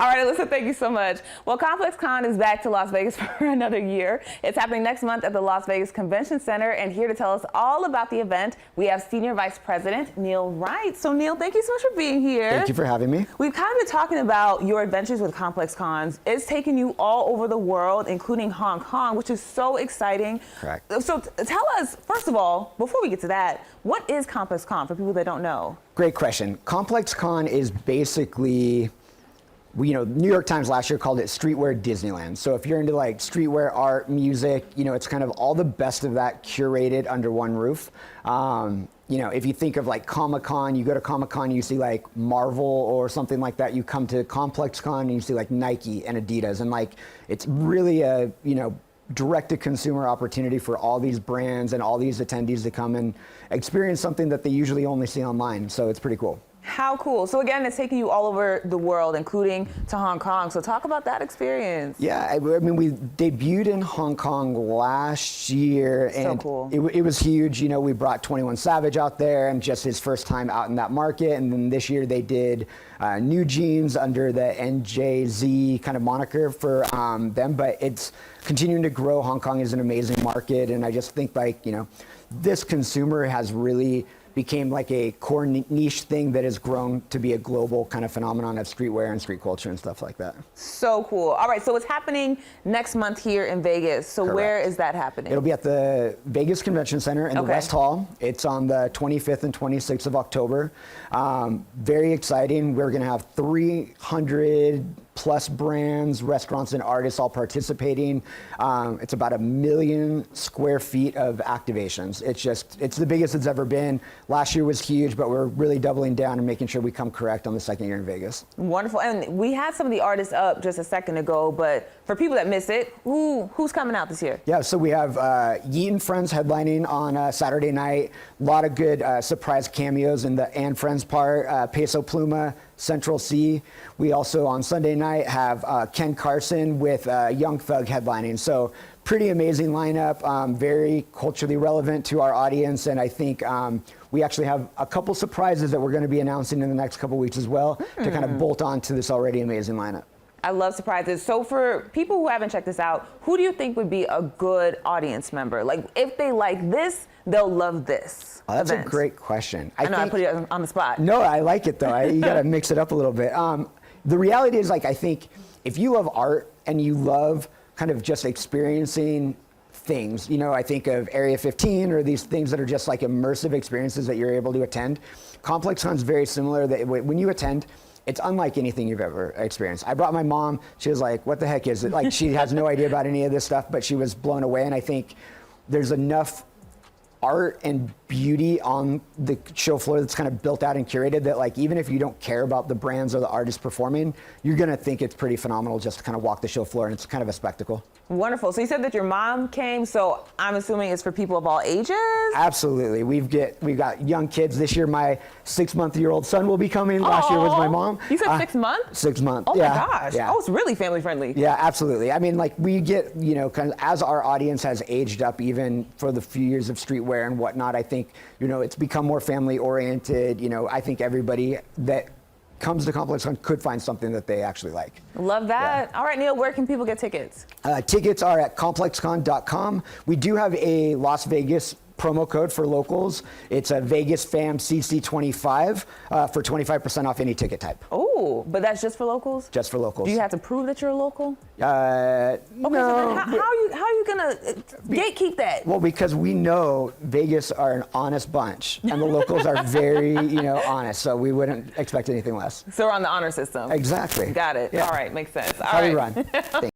All right, Alyssa, thank you so much. Well, Complexcon is back to Las Vegas for another year. It's happening next month at the Las Vegas Convention Center, and here to tell us all about the event, we have Senior Vice President Neil Wright. So, Neil, thank you so much for being here. Thank you for having me. We've kind of been talking about your adventures with Complexcons. It's taken you all over the world, including Hong Kong, which is so exciting. Correct. So tell us, first of all, before we get to that, what is Complexcon for people that don't know? Great question. Complexcon is basically, New York Times last year called it Streetwear Disneyland. So if you're into like streetwear, art, music, it's kind of all the best of that curated under one roof. If you think of like Comic-Con, you go to Comic-Con, you see like Marvel or something like that. You come to Complexcon and you see like Nike and Adidas, and like it's really a direct-to-consumer opportunity for all these brands and all these attendees to come and experience something that they usually only see online. So it's pretty cool. How cool. So again, it's taking you all over the world, including to Hong Kong. So talk about that experience. Yeah, I mean, we debuted in Hong Kong last year, and so cool. it was huge. We brought 21 Savage out there, and just his first time out in that market. And then this year they did New Jeans under the NJZ kind of moniker for them. But it's continuing to grow. Hong Kong is an amazing market, and I just think this consumer has really became like a core niche thing that has grown to be a global kind of phenomenon of streetwear and street culture and stuff like that. So cool. All right, so it's happening next month here in Vegas. So Correct. Where is that happening? It'll be at the Vegas Convention Center in the West Hall. It's on the 25th and 26th of October. Very exciting. We're going to have 300 plus brands, restaurants, and artists all participating. It's about 1 million square feet of activations. It's the biggest it's ever been. Last year was huge, but we're really doubling down and making sure we come correct on the second year in Vegas. Wonderful. And we had some of the artists up just a second ago, but for people that miss it, who's coming out this year? Yeah, so we have Yeet and Friends headlining on Saturday night. A lot of good surprise cameos in the and Friends part. Peso Pluma, Central C. We also on Sunday night have Ken Carson with Young Thug headlining. So pretty amazing lineup, very culturally relevant to our audience, and I think we actually have a couple surprises that we're going to be announcing in the next couple weeks as well to kind of bolt on to this already amazing lineup. I love surprises. So for people who haven't checked this out, who do you think would be a good audience member? Like if they like this, they'll love this. Oh, that's event. A great question. I know I put you on the spot. No, I like it though. You got to mix it up a little bit. The reality is, I think if you love art and you love kind of just experiencing things, I think of Area 15 or these things that are just like immersive experiences that you're able to attend. Complexcon's very similar. That when you attend, it's unlike anything you've ever experienced. I brought my mom. She was like, what the heck is it? Like, she has no idea about any of this stuff, but she was blown away. And I think there's enough art and beauty on the show floor that's kind of built out and curated that, like, even if you don't care about the brands or the artists performing, you're going to think it's pretty phenomenal just to kind of walk the show floor, and it's kind of a spectacle. Wonderful. So you said that your mom came, so I'm assuming it's for people of all ages? Absolutely. We've got young kids. This year, my 6-month-old son will be coming. Last year was my mom. You said 6 months? 6 months. Oh, yeah. my gosh. Yeah. Oh, it's really family friendly. Yeah, absolutely. I mean, like, we get, kind of as our audience has aged up, even for the few years of streetwear and whatnot, I think, it's become more family oriented. I think everybody that comes to Complexcon could find something that they actually like. Love that. Yeah. All right, Neil, where can people get tickets? Tickets are at complexcon.com. We do have a Las Vegas promo code for locals. It's a Vegas Fam CC25 for 25% off any ticket type. Oh, but that's just for locals? Just for locals. Do you have to prove that you're a local? No. So then how are you gonna gatekeep that? Well, because we know Vegas are an honest bunch, and the locals are very, honest. So we wouldn't expect anything less. So we're on the honor system. Exactly. Got it. Yeah. All right, makes sense. All How right. we run.